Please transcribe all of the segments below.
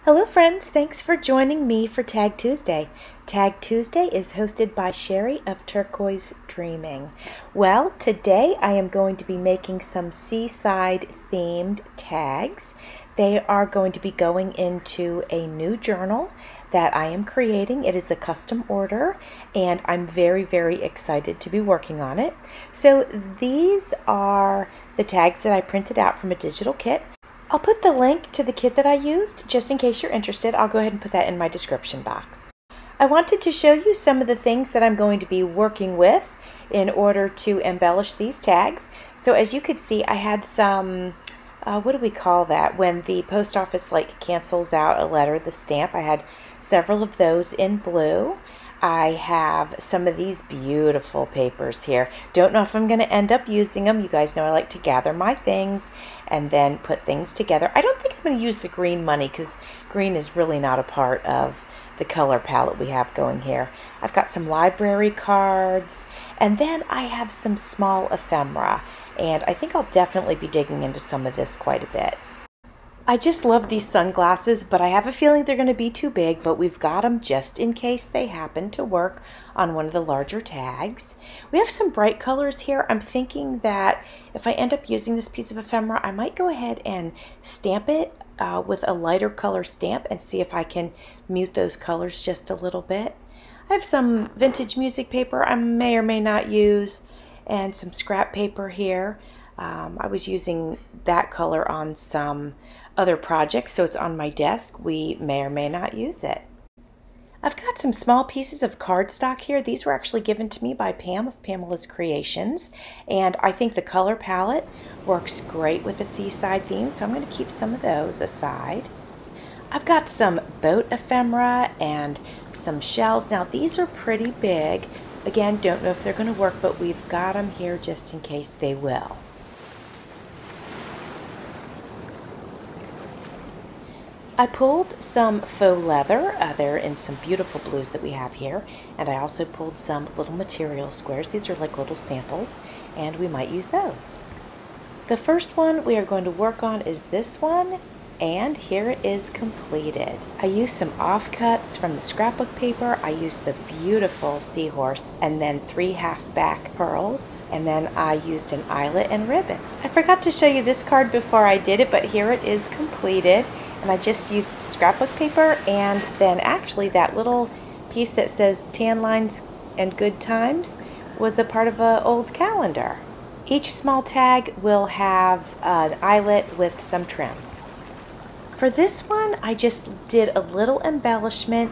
Hello friends, thanks for joining me for Tag Tuesday. Tag Tuesday is hosted by Sheree of Turquoise Dreaming. Well, today I am going to be making some seaside themed tags. They are going to be going into a new journal that I am creating. It is a custom order and I'm very excited to be working on it. So these are the tags that I printed out from a digital kit. I'll put the link to the kit that I used, just in case you're interested. I'll go ahead and put that in my description box. I wanted to show you some of the things that I'm going to be working with in order to embellish these tags. So as you could see, I had some, what do we call that? When the post office cancels out a letter, the stamp, I had several of those in blue. I have some of these beautiful papers here. Don't know if I'm going to end up using them. You guys know I like to gather my things and then put things together. I don't think I'm going to use the green money because green is really not a part of the color palette we have going here. I've got some library cards, and then I have some small ephemera, and I think I'll definitely be digging into some of this quite a bit. I just love these sunglasses, but I have a feeling they're going to be too big, but we've got them just in case they happen to work on one of the larger tags. We have some bright colors here. I'm thinking that if I end up using this piece of ephemera, I might go ahead and stamp it with a lighter color stamp and see if I can mute those colors just a little bit. I have some vintage music paper I may or may not use and some scrap paper here. I was using that color on some other projects, so it's on my desk. We may or may not use it. I've got some small pieces of cardstock here. These were actually given to me by Pam of Pamela's Creations, and I think the color palette works great with the seaside theme, so I'm going to keep some of those aside. I've got some boat ephemera and some shells. Now these are pretty big. Again, don't know if they're going to work, but we've got them here just in case they will. I pulled some faux leather. They're in some beautiful blues that we have here, and I also pulled some little material squares. These are like little samples, and we might use those. The first one we are going to work on is this one, and here it is completed. I used some offcuts from the scrapbook paper. I used the beautiful seahorse and then 3 half-back pearls, and then I used an eyelet and ribbon. I forgot to show you this card before I did it, but here it is completed. And I just used scrapbook paper and then actually that little piece that says tan lines and good times was a part of an old calendar. Each small tag will have an eyelet with some trim. For this one, I just did a little embellishment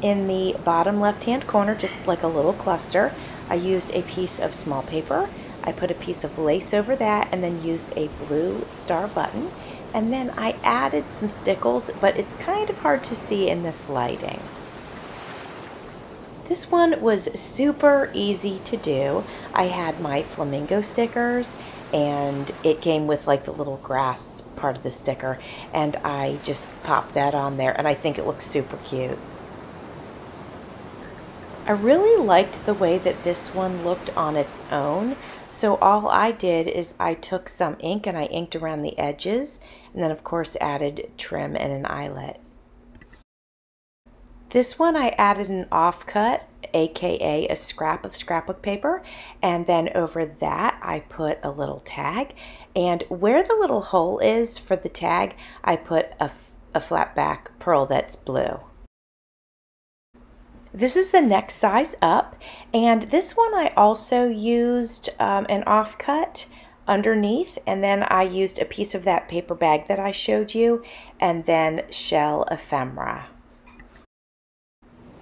in the bottom left-hand corner, just like a little cluster. I used a piece of small paper. I put a piece of lace over that and then used a blue star button. And then I added some stickles, but it's kind of hard to see in this lighting. This one was super easy to do. I had my flamingo stickers, and it came with like the little grass part of the sticker, and I just popped that on there, and I think it looks super cute. I really liked the way that this one looked on its own, so all I did is I took some ink and I inked around the edges, and then of course added trim and an eyelet. This one I added an offcut, aka a scrap of scrapbook paper, and then over that I put a little tag, and where the little hole is for the tag I put a flat back pearl that's blue. This is the next size up, and this one I also used an offcut underneath, and then I used a piece of that paper bag that I showed you, and then shell ephemera.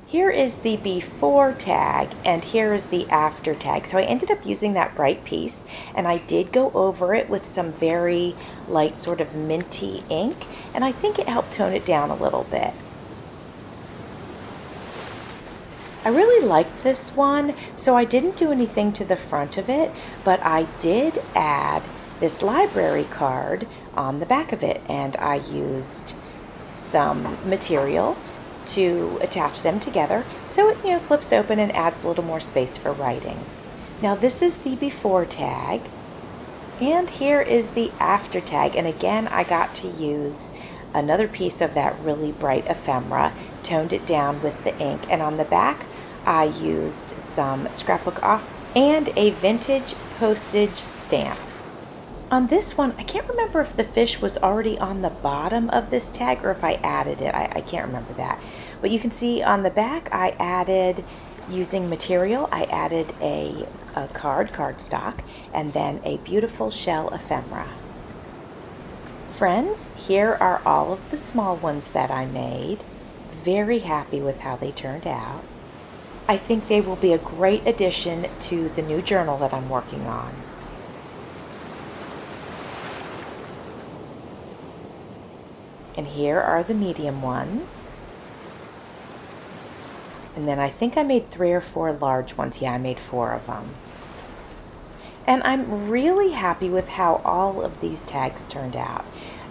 Here is the before tag, and here is the after tag. So I ended up using that bright piece, and I did go over it with some very light sort of minty ink, and I think it helped tone it down a little bit. I really liked this one, so I didn't do anything to the front of it, but I did add this library card on the back of it, and I used some material to attach them together so it flips open and adds a little more space for writing. Now this is the before tag, and here is the after tag, and again I got to use another piece of that really bright ephemera, toned it down with the ink, and on the back I used some scrapbook off and a vintage postage stamp. On this one, I can't remember if the fish was already on the bottom of this tag or if I added it. I can't remember that. But you can see on the back I added, using material, I added a cardstock, and then a beautiful shell ephemera. Friends, here are all of the small ones that I made. Very happy with how they turned out. I think they will be a great addition to the new journal that I'm working on. And here are the medium ones. And then I think I made 3 or 4 large ones. Yeah, I made 4 of them. And I'm really happy with how all of these tags turned out.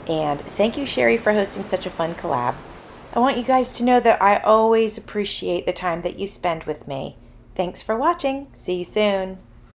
And thank you, Sheree, for hosting such a fun collab. I want you guys to know that I always appreciate the time that you spend with me. Thanks for watching. See you soon.